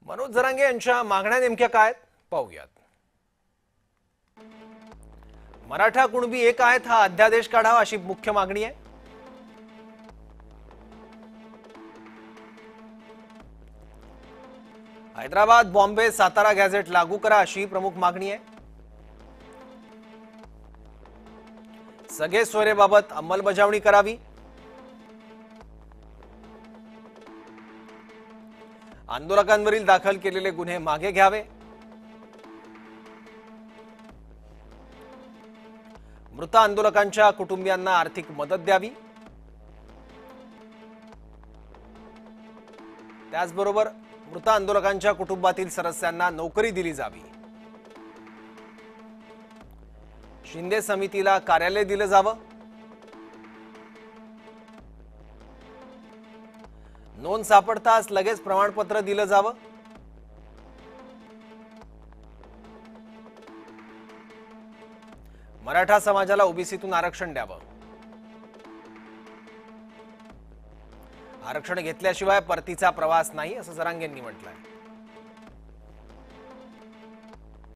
मनोज जरांगे यांच्या मागण्या नेमक्या काय पाहूयात। मराठा कुणबी एक आहेत हा अध्यादेश काढावा अशी मुख्य मागणी आहे। हैदराबाद, बॉम्बे, सातारा गॅझेट लागू करा अशी प्रमुख मागणी आहे। सगळे सोयरेबाबत अंमलबजावणी करावी। आंदोलकांवरील दाखल केलेले गुन्हे मागे घ्यावे। मृत आंदोलकांच्या कुटुंबियांना आर्थिक मदत द्यावी। त्याचबरोबर मृत आंदोलकांच्या कुटुंबातील सदस्यांना नोकरी दिली जावी। शिंदे समितीला कार्यालय दिलं जावं। नोंद सापडताच लगेच प्रमाणपत्र दिलं जावं। मराठा समाजाला ओबीसीतून आरक्षण द्यावं। आरक्षण घेतल्याशिवाय परतीचा प्रवास नाही असं जरांगेंनी म्हटलंय।